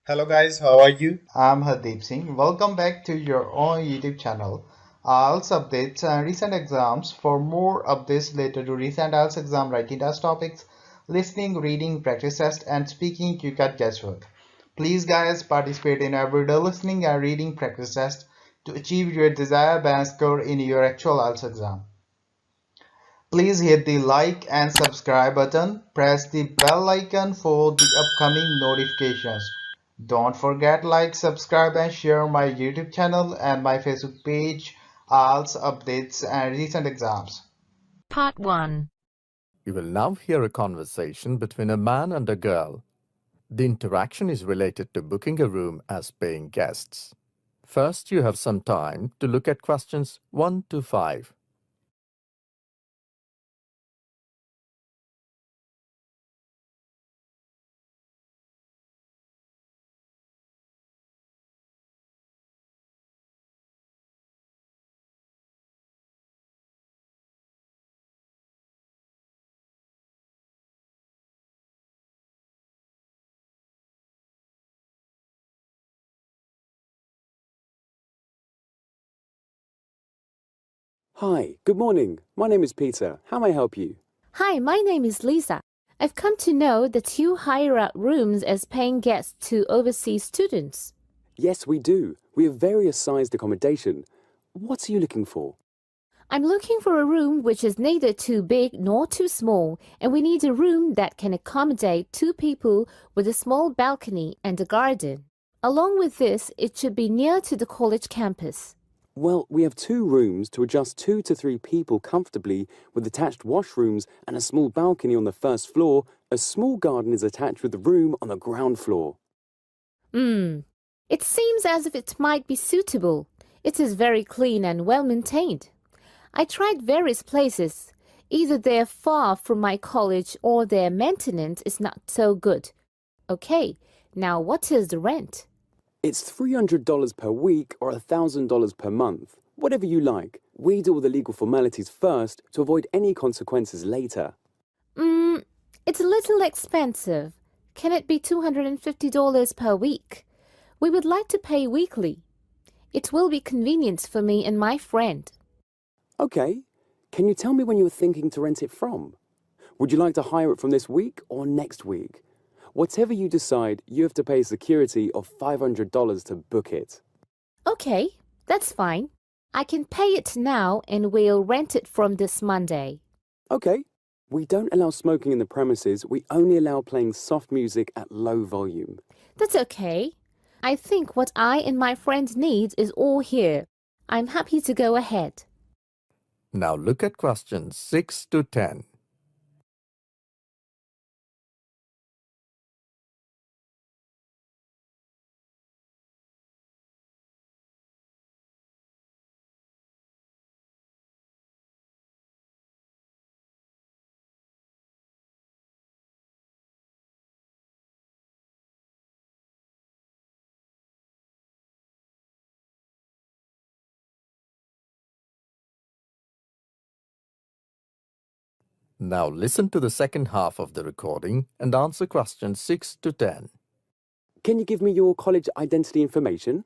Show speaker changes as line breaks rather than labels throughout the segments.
Hello guys, how are you?
I'm Hardeep Singh. Welcome back to your own YouTube channel. IELTS updates and recent exams. For more updates related to recent IELTS exam writing test topics, listening, reading, practice test, and speaking, you got guesswork. Please, guys, participate in everyday listening and reading practice test to achieve your desired band score in your actual IELTS exam. Please hit the like and subscribe button. Press the bell icon for the upcoming notifications. Don't forget like, subscribe and share my YouTube channel and my Facebook page, IELTS updates and recent exams.
Part 1.
You will now hear a conversation between a man and a girl. The interaction is related to booking a room as paying guests. First, you have some time to look at questions 1 to 5.
Hi, good morning. My name is Peter. How may I help you?
Hi, my name is Lisa. I've come to know that you hire out rooms as paying guests to overseas students.
Yes, we do. We have various sized accommodation. What are you looking for?
I'm looking for a room which is neither too big nor too small, and we need a room that can accommodate 2 people with a small balcony and a garden. Along with this, it should be near to the college campus.
Well, we have 2 rooms to adjust 2 to 3 people comfortably with attached washrooms and a small balcony on the first floor. A small garden is attached with the room on the ground floor.
It seems as if it might be suitable. It is very clean and well maintained. I tried various places. Either they're far from my college or their maintenance is not so good. Okay, now what is the rent?
It's $300 per week or $1,000 per month. Whatever you like. We do all the legal formalities first to avoid any consequences later.
It's a little expensive. Can it be $250 per week? We would like to pay weekly. It will be convenient for me and my friend.
Okay. Can you tell me when you were thinking to rent it from? Would you like to hire it from this week or next week? Whatever you decide, you have to pay security of $500 to book it.
Okay, that's fine. I can pay it now and we'll rent it from this Monday.
Okay. We don't allow smoking in the premises. We only allow playing soft music at low volume.
That's okay. I think what I and my friend need is all here. I'm happy to go ahead.
Now look at questions 6 to 10. Now listen to the second half of the recording and answer questions 6 to 10.
Can you give me your college identity information?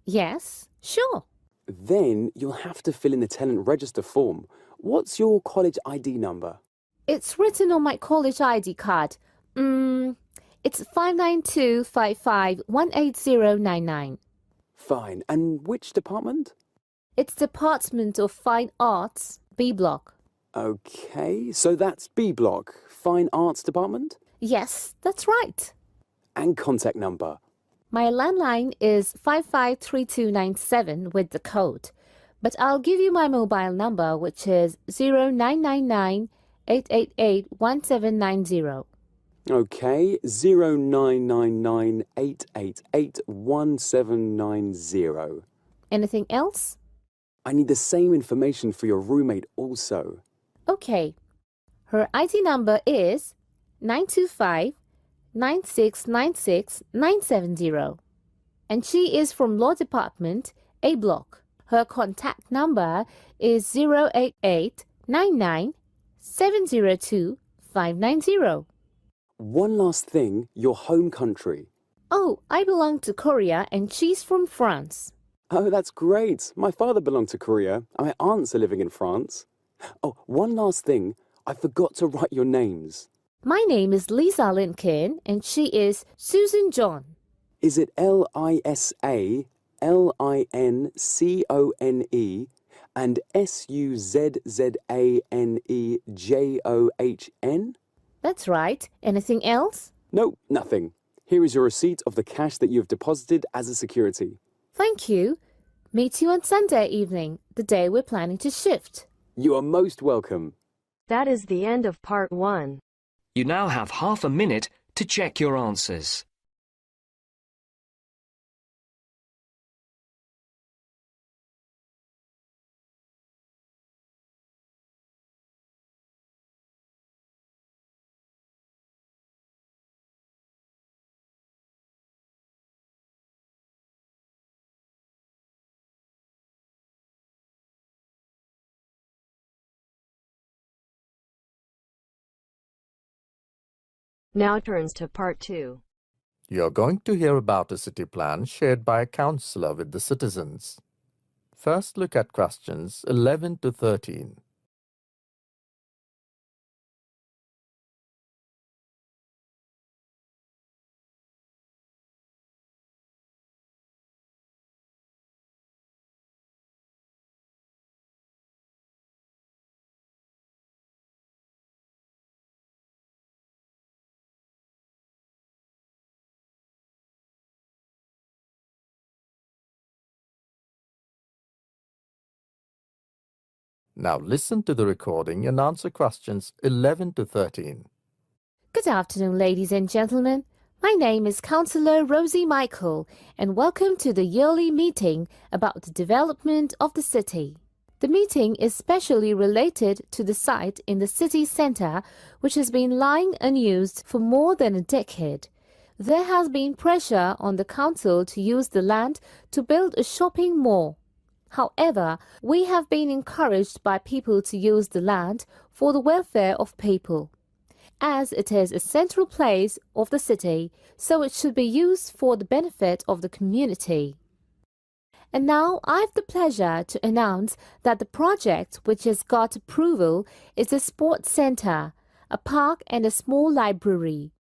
Yes, sure.
Then you'll have to fill in the tenant register form. What's your college ID number?
It's written on my college ID card. It's 59255180099.
Fine. And which department?
It's Department of Fine Arts, B Block.
Okay, so that's B Block, Fine Arts Department?
Yes, that's right.
And contact number?
My landline is 553297 with the code, but I'll give you my mobile number, which is 0999 888 1790.
Okay, 0999 888 1790.
Anything else?
I need the same information for your roommate also.
Okay. Her ID number is 925 9696 970. And she is from Law Department, A Block. Her contact number is 088 99 702 590.
One last thing, your home country.
Oh, I belong to Korea and she's from France.
Oh, that's great. My father belonged to Korea and my aunts are living in France. Oh, one last thing. I forgot to write your names.
My name is Lisa Lincoln and she is Susan John.
Is it Lisa Lincone and Suzannejohn?
That's right. Anything else?
No, nothing. Here is your receipt of the cash that you have deposited as a security.
Thank you. Meet you on Sunday evening, the day we're planning to shift.
You are most welcome.
That is the end of part 1.
You now have half a minute to check your answers.
Now turns to part 2.
You're going to hear about a city plan shared by a councillor with the citizens. First, look at questions 11 to 13. Now listen to the recording and answer questions 11 to 13.
Good afternoon, ladies and gentlemen. My name is Councillor Rosie Michael, and welcome to the yearly meeting about the development of the city. The meeting is specially related to the site in the city centre, which has been lying unused for more than a decade. There has been pressure on the council to use the land to build a shopping mall. However, we have been encouraged by people to use the land for the welfare of people. As it is a central place of the city, so it should be used for the benefit of the community. And now I have the pleasure to announce that the project which has got approval is a sports centre, a park and a small library.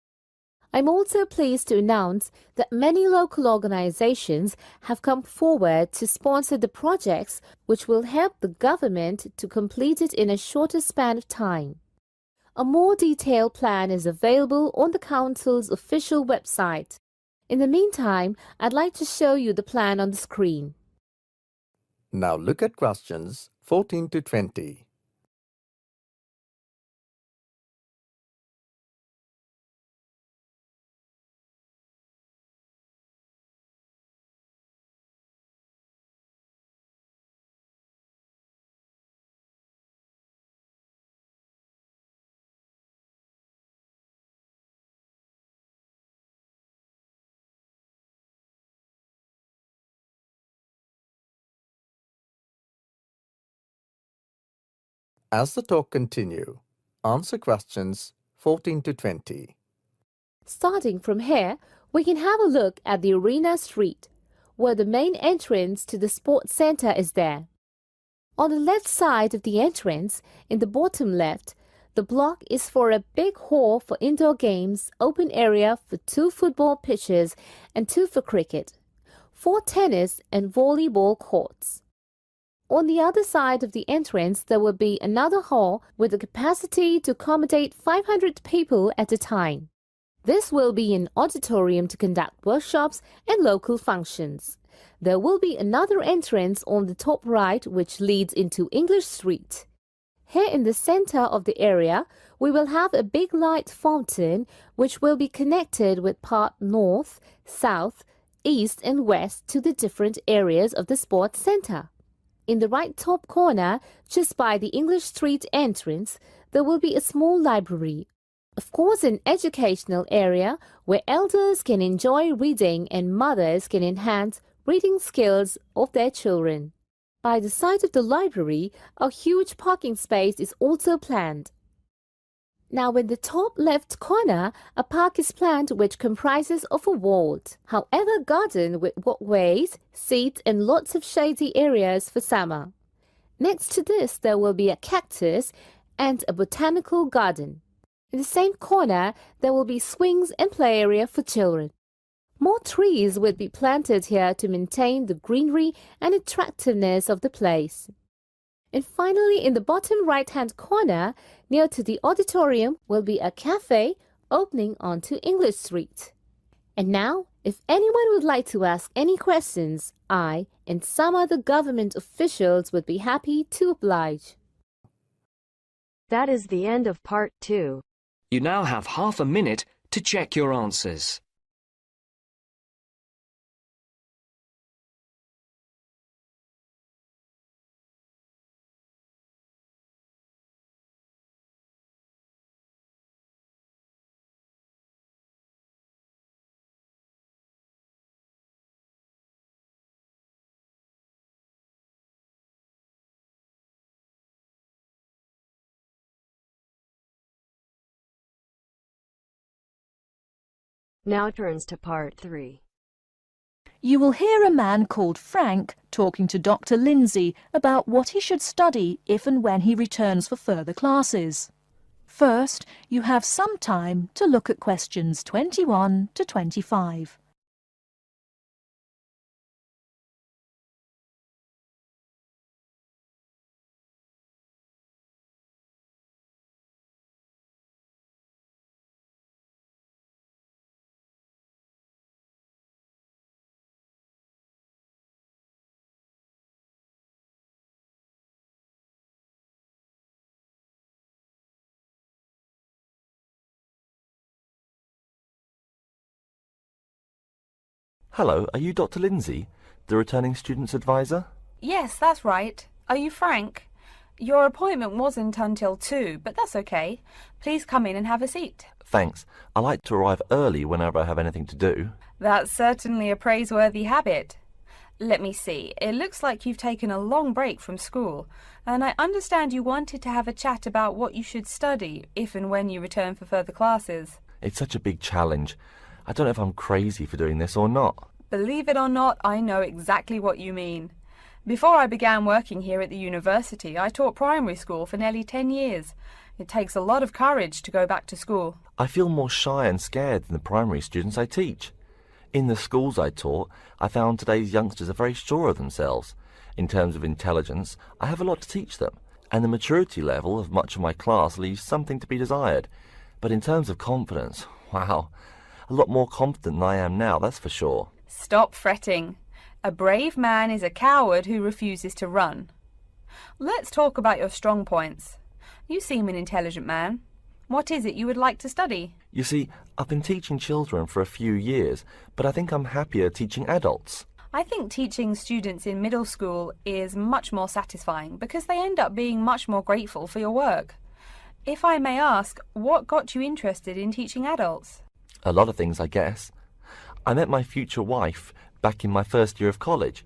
I'm also pleased to announce that many local organizations have come forward to sponsor the projects which will help the government to complete it in a shorter span of time. A more detailed plan is available on the Council's official website. In the meantime, I'd like to show you the plan on the screen.
Now look at questions 14 to 20. As the talk continue, answer questions 14 to 20.
Starting from here, we can have a look at the Arena Street, where the main entrance to the sports center is there. On the left side of the entrance, in the bottom left, the block is for a big hall for indoor games, open area for 2 football pitches and 2 for cricket, 4 tennis and volleyball courts. On the other side of the entrance, there will be another hall with the capacity to accommodate 500 people at a time. This will be an auditorium to conduct workshops and local functions. There will be another entrance on the top right which leads into English Street. Here in the center of the area, we will have a big light fountain which will be connected with part north, south, east and west to the different areas of the sports center. In the right top corner, just by the English Street entrance, there will be a small library. Of course, an educational area where elders can enjoy reading and mothers can enhance reading skills of their children. By the side of the library, a huge parking space is also planned. Now in the top left corner, a park is planned which comprises of a walled, however garden with walkways, seats and lots of shady areas for summer. Next to this there will be a cactus and a botanical garden. In the same corner there will be swings and play area for children. More trees would be planted here to maintain the greenery and attractiveness of the place. And finally, in the bottom right-hand corner, near to the auditorium, will be a cafe opening onto English Street. And now, if anyone would like to ask any questions, I and some other government officials would be happy to oblige.
That is the end of part 2.
You now have half a minute to check your answers.
Now turns to part 3.
You will hear a man called Frank talking to Dr. Lindsay about what he should study if and when he returns for further classes. First, you have some time to look at questions 21 to 25.
Hello, are you Dr. Lindsay, the returning student's advisor?
Yes, that's right. Are you Frank? Your appointment wasn't until 2, but that's okay. Please come in and have a seat.
Thanks. I like to arrive early whenever I have anything to do.
That's certainly a praiseworthy habit. Let me see. It looks like you've taken a long break from school, and I understand you wanted to have a chat about what you should study if and when you return for further classes.
It's such a big challenge. I don't know if I'm crazy for doing this or not.
Believe it or not, I know exactly what you mean. Before I began working here at the university, I taught primary school for nearly 10 years. It takes a lot of courage to go back to school.
I feel more shy and scared than the primary students I teach. In the schools I taught, I found today's youngsters are very sure of themselves. In terms of intelligence, I have a lot to teach them, and the maturity level of much of my class leaves something to be desired. But in terms of confidence, wow, a lot more confident than I am now, that's for sure.
Stop fretting. A brave man is a coward who refuses to run. Let's talk about your strong points. You seem an intelligent man. What is it you would like to study?
You see, I've been teaching children for a few years, but I think I'm happier teaching adults.
I think teaching students in middle school is much more satisfying because they end up being much more grateful for your work. If I may ask, what got you interested in teaching adults?
A lot of things, I guess. I met my future wife back in my first year of college.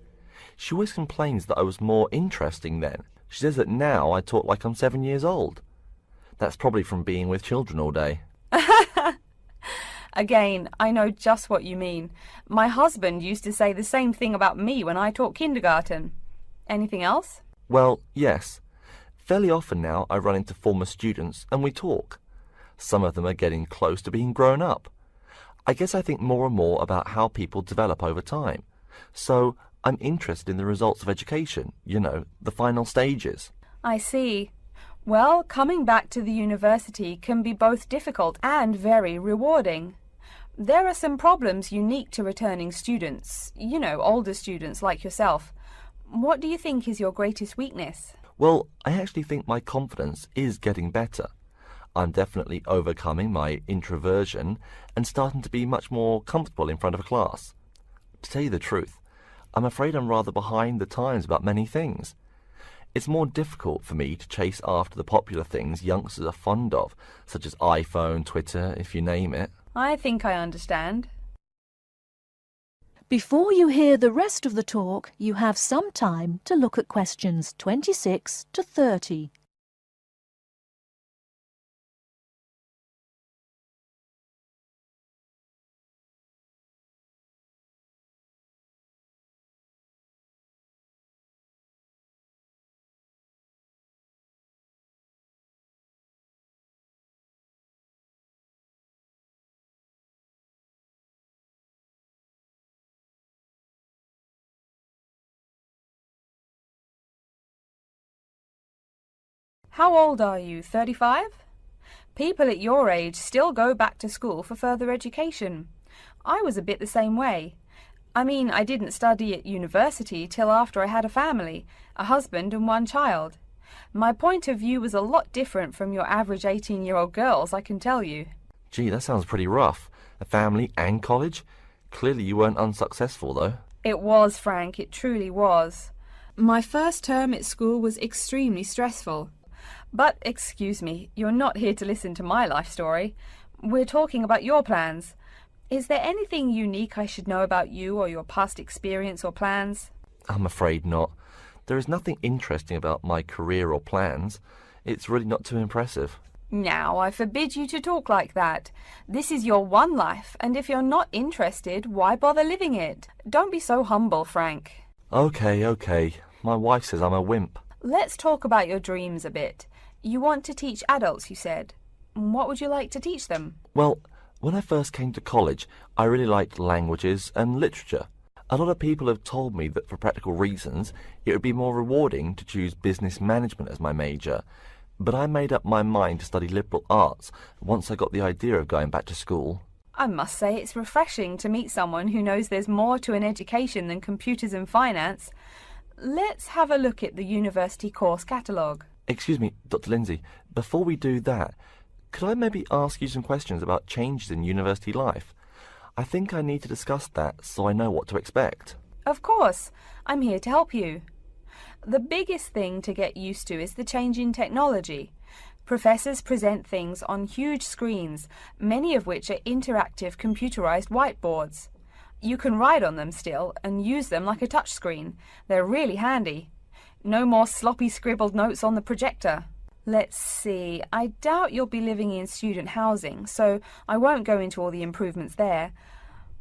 She always complains that I was more interesting then. She says that now I talk like I'm 7 years old. That's probably from being with children all day.
Again, I know just what you mean. My husband used to say the same thing about me when I taught kindergarten. Anything else?
Well, yes. Fairly often now I run into former students and we talk. Some of them are getting close to being grown up. I guess I think more and more about how people develop over time. So I'm interested in the results of education, you know, the final stages.
I see. Well, coming back to the university can be both difficult and very rewarding. There are some problems unique to returning students, you know, older students like yourself. What do you think is your greatest weakness?
Well, I actually think my confidence is getting better. I'm definitely overcoming my introversion and starting to be much more comfortable in front of a class. To tell you the truth, I'm afraid I'm rather behind the times about many things. It's more difficult for me to chase after the popular things youngsters are fond of, such as iPhone, Twitter, if you name it.
I think I understand.
Before you hear the rest of the talk, you have some time to look at questions 26 to 30.
How old are you, 35? People at your age still go back to school for further education. I was a bit the same way. I mean, I didn't study at university till after I had a family, a husband and one child. My point of view was a lot different from your average 18-year-old girls, I can tell you.
Gee, that sounds pretty rough. A family and college? Clearly you weren't unsuccessful, though.
It was, Frank, it truly was. My first term at school was extremely stressful. But, excuse me, you're not here to listen to my life story. We're talking about your plans. Is there anything unique I should know about you or your past experience or plans?
I'm afraid not. There is nothing interesting about my career or plans. It's really not too impressive.
Now, I forbid you to talk like that. This is your one life, and if you're not interested, why bother living it? Don't be so humble, Frank.
Okay. My wife says I'm a wimp.
Let's talk about your dreams a bit. You want to teach adults, you said. What would you like to teach them?
Well, when I first came to college, I really liked languages and literature. A lot of people have told me that for practical reasons, it would be more rewarding to choose business management as my major. But I made up my mind to study liberal arts once I got the idea of going back to school.
I must say it's refreshing to meet someone who knows there's more to an education than computers and finance. Let's have a look at the university course catalogue.
Excuse me, Dr. Lindsay, before we do that, could I maybe ask you some questions about changes in university life? I think I need to discuss that so I know what to expect.
Of course, I'm here to help you. The biggest thing to get used to is the change in technology. Professors present things on huge screens, many of which are interactive computerized whiteboards. You can write on them still and use them like a touchscreen. They're really handy. No more sloppy scribbled notes on the projector. Let's see, I doubt you'll be living in student housing, so I won't go into all the improvements there.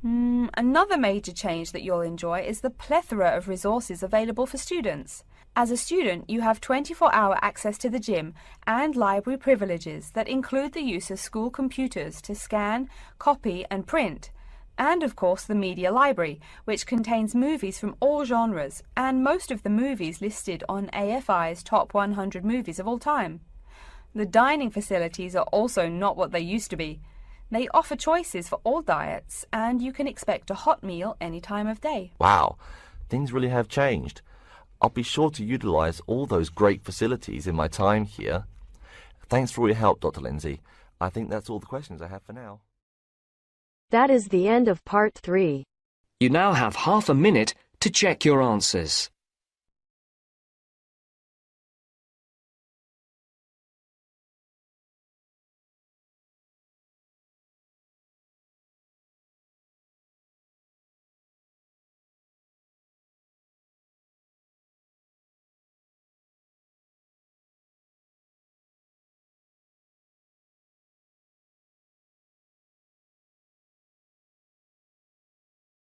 Another major change that you'll enjoy is the plethora of resources available for students. As a student, you have 24-hour access to the gym and library privileges that include the use of school computers to scan, copy and print. And of course the media library, which contains movies from all genres and most of the movies listed on AFI's top 100 movies of all time. The dining facilities are also not what they used to be. They offer choices for all diets and you can expect a hot meal any time of day.
Wow, things really have changed. I'll be sure to utilize all those great facilities in my time here. Thanks for all your help, Dr. Lindsay. I think that's all the questions I have for now.
That is the end of part 3.
You now have half a minute to check your answers.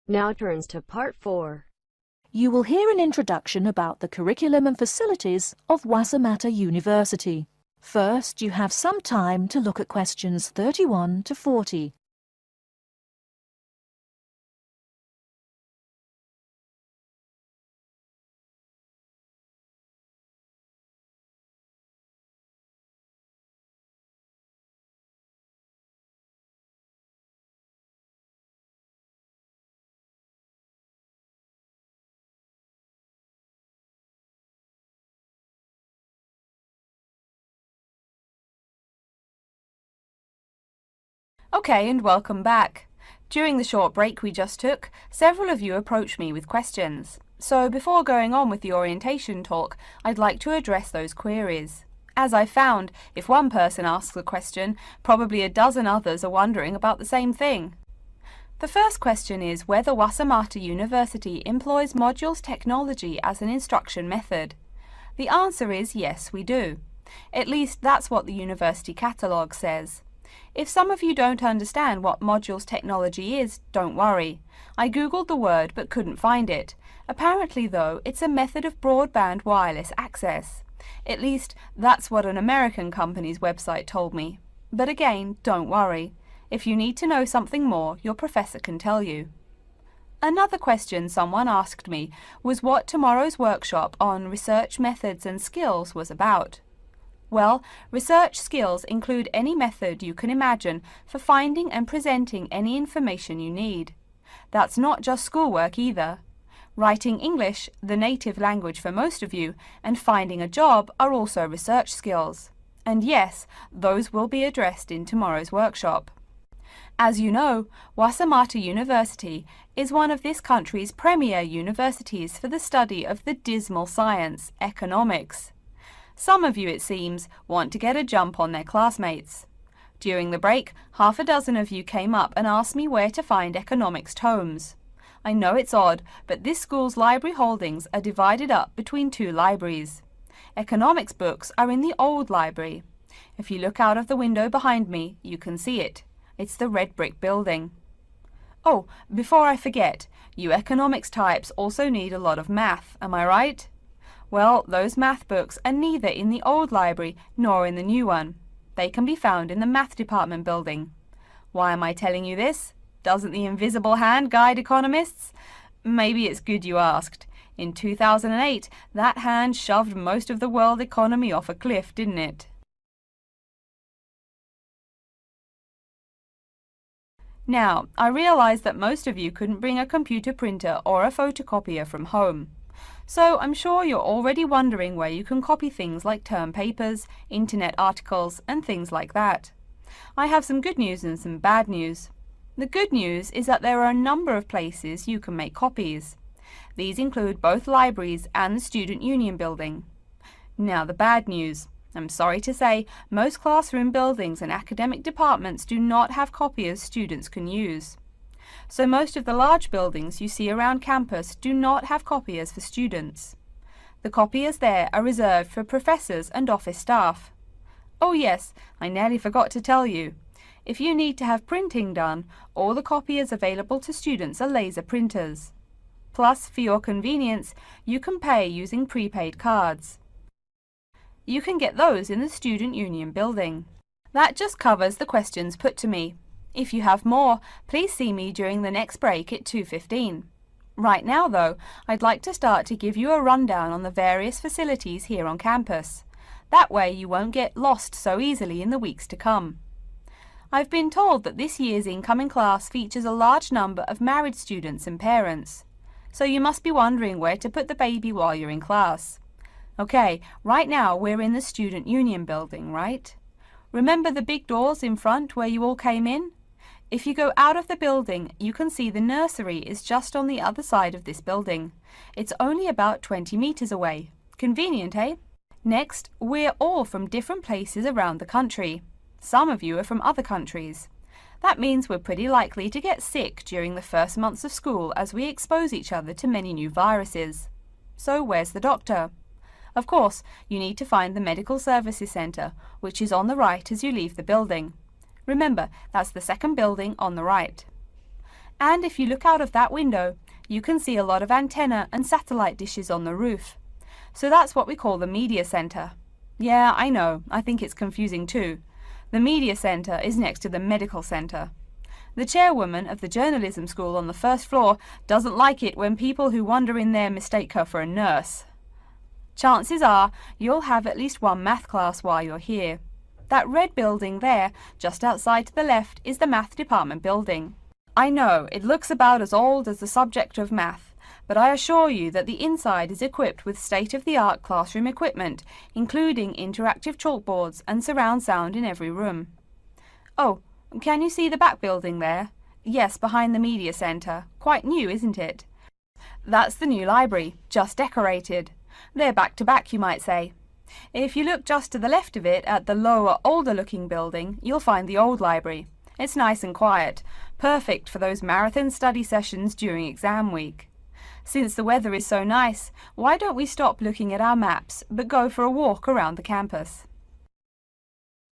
Now turns to part 4.
You will hear an introduction about the curriculum and facilities of Waitemata University. First, you have some time to look at questions 31 to 40.
Okay, and welcome back. During the short break we just took, several of you approached me with questions. So before going on with the orientation talk, I'd like to address those queries. As I found, if one person asks a question, probably a dozen others are wondering about the same thing. The first question is whether Waitemata University employs modules technology as an instruction method. The answer is yes, we do. At least that's what the university catalogue says. If some of you don't understand what modules technology is, don't worry. I googled the word but couldn't find it. Apparently though, it's a method of broadband wireless access. At least that's what an American company's website told me. But again, don't worry. If you need to know something more, your professor can tell you. Another question someone asked me was what tomorrow's workshop on research methods and skills was about. Well, research skills include any method you can imagine for finding and presenting any information you need. That's not just schoolwork either. Writing English, the native language for most of you, and finding a job are also research skills. And yes, those will be addressed in tomorrow's workshop. As you know, Wasamata University is one of this country's premier universities for the study of the dismal science, economics. Some of you, it seems, want to get a jump on their classmates. During the break, half a dozen of you came up and asked me where to find economics tomes. I know it's odd, but this school's library holdings are divided up between two libraries. Economics books are in the old library. If you look out of the window behind me, you can see it. It's the red brick building. Oh, before I forget, you economics types also need a lot of math, am I right? Well, those math books are neither in the old library nor in the new one. They can be found in the math department building. Why am I telling you this? Doesn't the invisible hand guide economists? Maybe it's good you asked. In 2008, that hand shoved most of the world economy off a cliff, didn't it? Now, I realize that most of you couldn't bring a computer printer or a photocopier from home. So I'm sure you're already wondering where you can copy things like term papers, internet articles, and things like that. I have some good news and some bad news. The good news is that there are a number of places you can make copies. These include both libraries and the Student Union building. Now the bad news. I'm sorry to say, most classroom buildings and academic departments do not have copiers students can use. So most of the large buildings you see around campus do not have copiers for students. The copiers there are reserved for professors and office staff. Oh yes, I nearly forgot to tell you. If you need to have printing done, all the copiers available to students are laser printers. Plus, for your convenience, you can pay using prepaid cards. You can get those in the Student Union building. That just covers the questions put to me. If you have more, please see me during the next break at 2:15. Right now, though, I'd like to start to give you a rundown on the various facilities here on campus. That way you won't get lost so easily in the weeks to come. I've been told that this year's incoming class features a large number of married students and parents. So you must be wondering where to put the baby while you're in class. Okay, right now we're in the Student Union building, right? Remember the big doors in front where you all came in? If you go out of the building, you can see the nursery is just on the other side of this building. It's only about 20 meters away. Convenient, eh? Next, we're all from different places around the country. Some of you are from other countries. That means we're pretty likely to get sick during the first months of school as we expose each other to many new viruses. So where's the doctor? Of course, you need to find the Medical Services Centre, which is on the right as you leave the building. Remember, that's the second building on the right. And if you look out of that window, you can see a lot of antenna and satellite dishes on the roof. So that's what we call the Media Centre. Yeah, I know, I think it's confusing too. The Media Centre is next to the Medical Centre. The chairwoman of the journalism school on the first floor doesn't like it when people who wander in there mistake her for a nurse. Chances are you'll have at least one math class while you're here. That red building there, just outside to the left, is the math department building. I know, it looks about as old as the subject of math, but I assure you that the inside is equipped with state-of-the-art classroom equipment, including interactive chalkboards and surround sound in every room. Oh, can you see the back building there? Yes, behind the Media Centre. Quite new, isn't it? That's the new library, just decorated. They're back to back, you might say. If you look just to the left of it at the lower, older-looking building, you'll find the old library. It's nice and quiet, perfect for those marathon study sessions during exam week. Since the weather is so nice, why don't we stop looking at our maps, but go for a walk around the campus?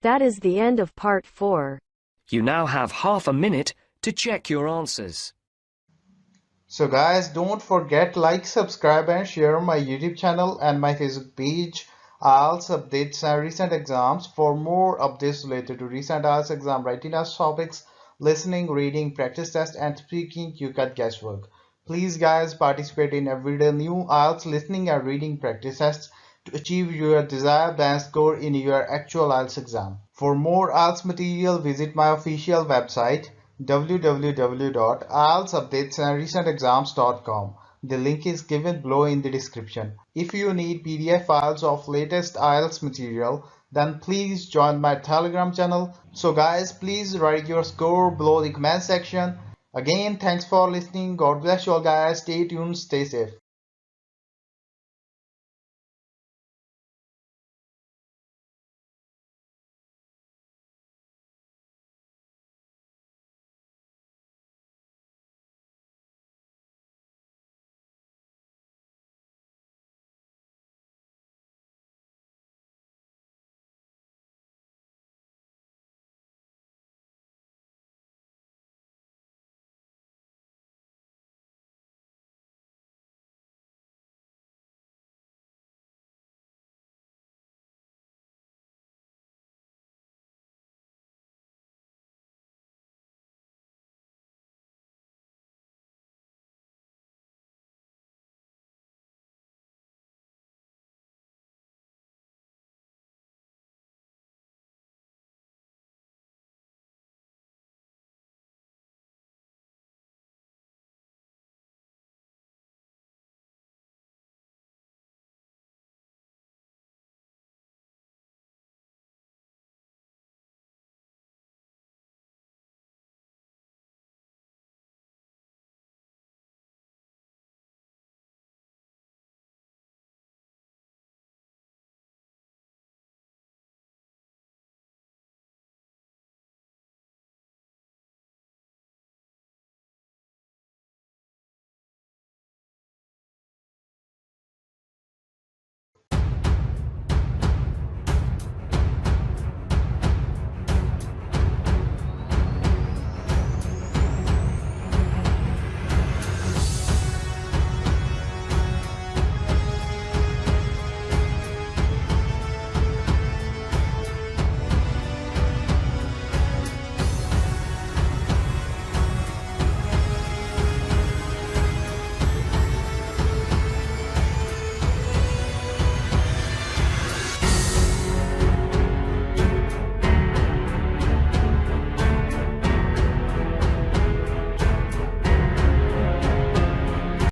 That is the end of part 4.
You now have half a minute to check your answers.
So guys, don't forget like, subscribe and share my YouTube channel and my Facebook page. IELTS updates and recent exams. For more updates related to recent IELTS exam writing test topics, listening, reading, practice test and speaking, you got guesswork. Please guys, participate in everyday new IELTS listening and reading practice tests to achieve your desired band score in your actual IELTS exam. For more IELTS material, visit my official website www.ieltsupdatesandrecentexams.com. The link is given below in the description. If you need PDF files of latest IELTS material, then please join my Telegram channel. So guys, please write your score below the comment section. Again, thanks for listening. God bless you all guys. Stay tuned, stay safe.